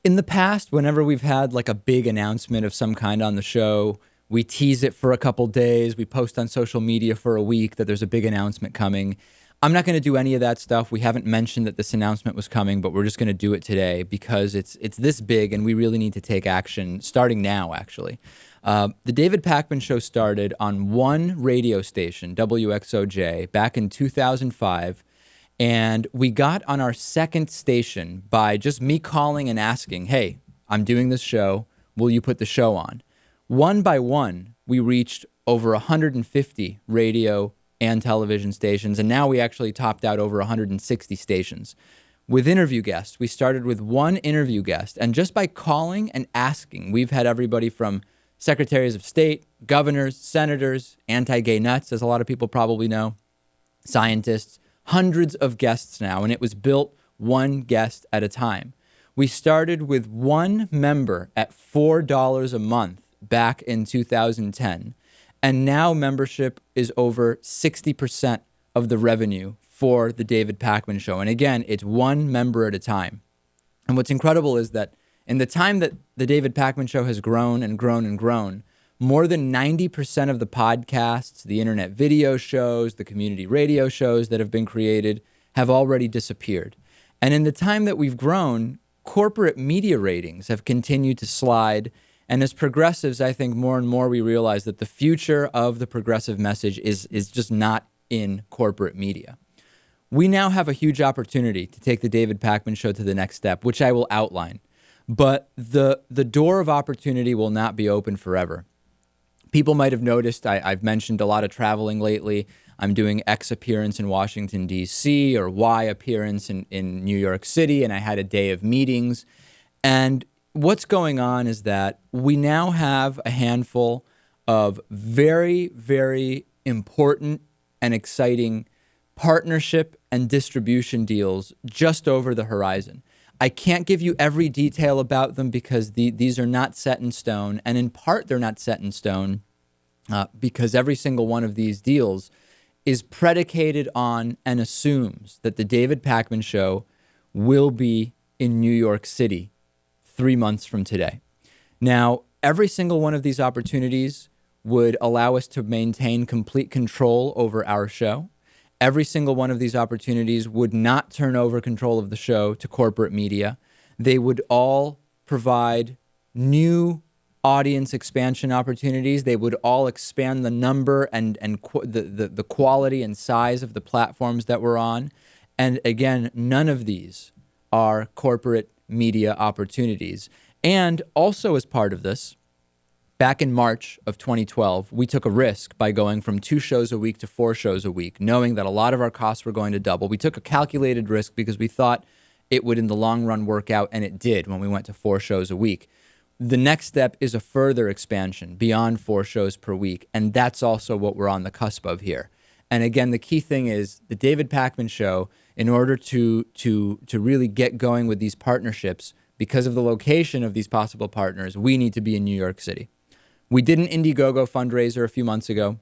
In the past, whenever we've had like a big announcement of some kind on the show, we tease it for a couple days. We post on social media for a week that there's a big announcement coming. I'm not going to do any of that stuff. We haven't mentioned that this announcement was coming, but we're just going to do it today because it's this big and we really need to take action starting now, actually. The David Pakman Show started on one radio station, WXOJ, back in 2005. And we got on our second station by just me calling and asking, hey, I'm doing this show. Will you put the show on? One by one, we reached over 150 radio and television stations. And now we actually topped out over 160 stations. With interview guests, we started with one interview guest. And just by calling and asking, we've had everybody from secretaries of state, governors, senators, anti-gay nuts, as a lot of people probably know, scientists, hundreds of guests now, and it was built one guest at a time. We started with one member at $4 a month back in 2010, and now membership is over 60% of the revenue for the David Pakman Show. And again, it's one member at a time. And what's incredible is that in the time that the David Pakman Show has grown and grown and grown, more than 90% of the podcasts, the internet video shows, the community radio shows that have been created have already disappeared. And in the time that we've grown, corporate media ratings have continued to slide. And as progressives, I think more and more we realize that the future of the progressive message is just not in corporate media. We now have a huge opportunity to take the David Pakman Show to the next step, which I will outline. But the door of opportunity will not be open forever. People might have noticed I've mentioned a lot of traveling lately. I'm doing X appearance in Washington, D.C., or Y appearance in New York City, and I had a day of meetings. And what's going on is that we now have a handful of very, very important and exciting partnership and distribution deals just over the horizon. I can't give you every detail about them because these are not set in stone. And in part, they're not set in stone because every single one of these deals is predicated on and assumes that the David Pakman Show will be in New York City 3 months from today. Now, every single one of these opportunities would allow us to maintain complete control over our show. Every single one of these opportunities would not turn over control of the show to corporate media. They would all provide new audience expansion opportunities. They would all expand the number and the quality and size of the platforms that we're on. And again, none of these are corporate media opportunities. And also as part of this, back in March of 2012, we took a risk by going from 2 shows a week to 4 shows a week, knowing that a lot of our costs were going to double. We took a calculated risk because we thought it would in the long run work out, and it did when we went to 4 shows a week. The next step is a further expansion beyond 4 shows per week, and that's also what we're on the cusp of here. And again, the key thing is the David Pakman Show, in order to really get going with these partnerships, because of the location of these possible partners, we need to be in New York City. We did an Indiegogo fundraiser a few months ago.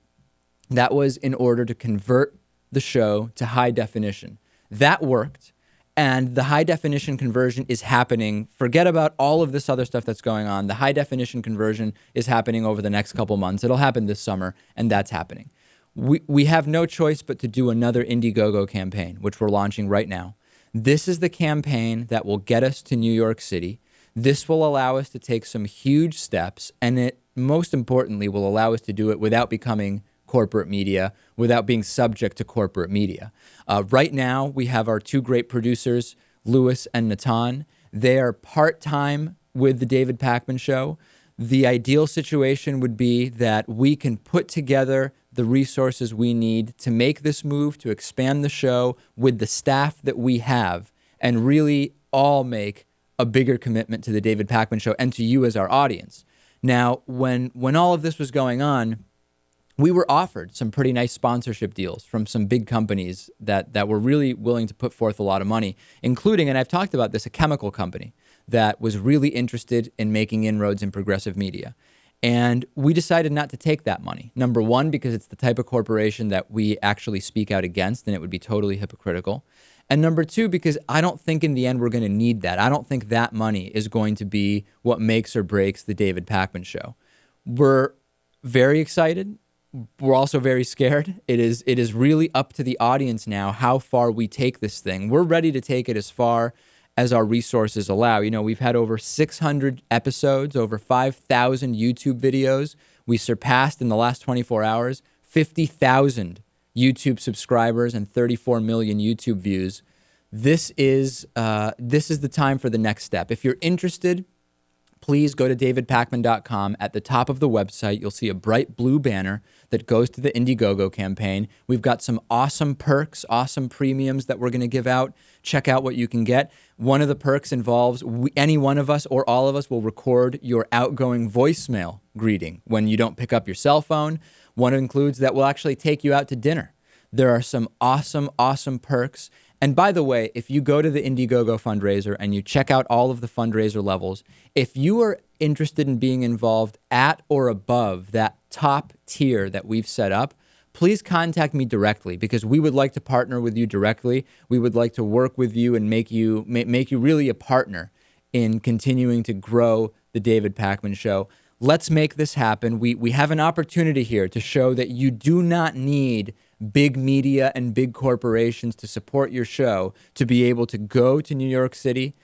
That was in order to convert the show to high definition. That worked, and the high definition conversion is happening. Forget about all of this other stuff that's going on. The high definition conversion is happening over the next couple months. It'll happen this summer, and that's happening. We have no choice but to do another Indiegogo campaign, which we're launching right now. This is the campaign that will get us to New York City. This will allow us to take some huge steps, and it most importantly will allow us to do it without becoming corporate media, without being subject to corporate media. Right now, we have our 2 great producers, Louis and Natan. They are part-time with the David Pakman Show. The ideal situation would be that we can put together the resources we need to make this move, to expand the show with the staff that we have, and really all make a bigger commitment to the David Pakman Show and to you as our audience. Now, when all of this was going on, we were offered some pretty nice sponsorship deals from some big companies that were really willing to put forth a lot of money, including, and I've talked about this, a chemical company that was really interested in making inroads in progressive media. And we decided not to take that money. Number one, because it's the type of corporation that we actually speak out against, and it would be totally hypocritical. And number two, because I don't think in the end we're going to need that. I don't think that money is going to be what makes or breaks the David Pakman Show. We're very excited. We're also very scared. It is really up to the audience now how far we take this thing. We're ready to take it as far as our resources allow. You know, we've had over 600 episodes, over 5,000 YouTube videos. We surpassed in the last 24 hours 50,000 YouTube subscribers and 34 million YouTube views. This is the time for the next step. If you're interested, please go to davidpakman.com. At the top of the website, you'll see a bright blue banner that goes to the Indiegogo campaign. We've got some awesome perks, awesome premiums that we're going to give out. Check out what you can get. One of the perks involves any one of us or all of us will record your outgoing voicemail greeting when you don't pick up your cell phone. One includes that we'll actually take you out to dinner. There are some awesome, awesome perks. And by the way, if you go to the Indiegogo fundraiser and you check out all of the fundraiser levels, if you are interested in being involved at or above that top tier that we've set up, please contact me directly because we would like to partner with you directly. We would like to work with you and make you really a partner in continuing to grow the David Pakman Show. Let's make this happen. We have an opportunity here to show that you do not need big media and big corporations to support your show to be able to go to New York City,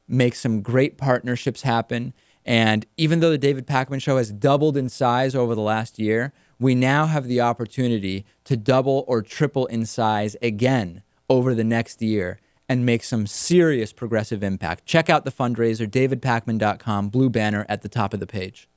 make some great partnerships happen. And even though the David Pakman Show has doubled in size over the last year, we now have the opportunity to double or triple in size again over the next year and make some serious progressive impact. Check out the fundraiser, davidpakman.com, blue banner at the top of the page.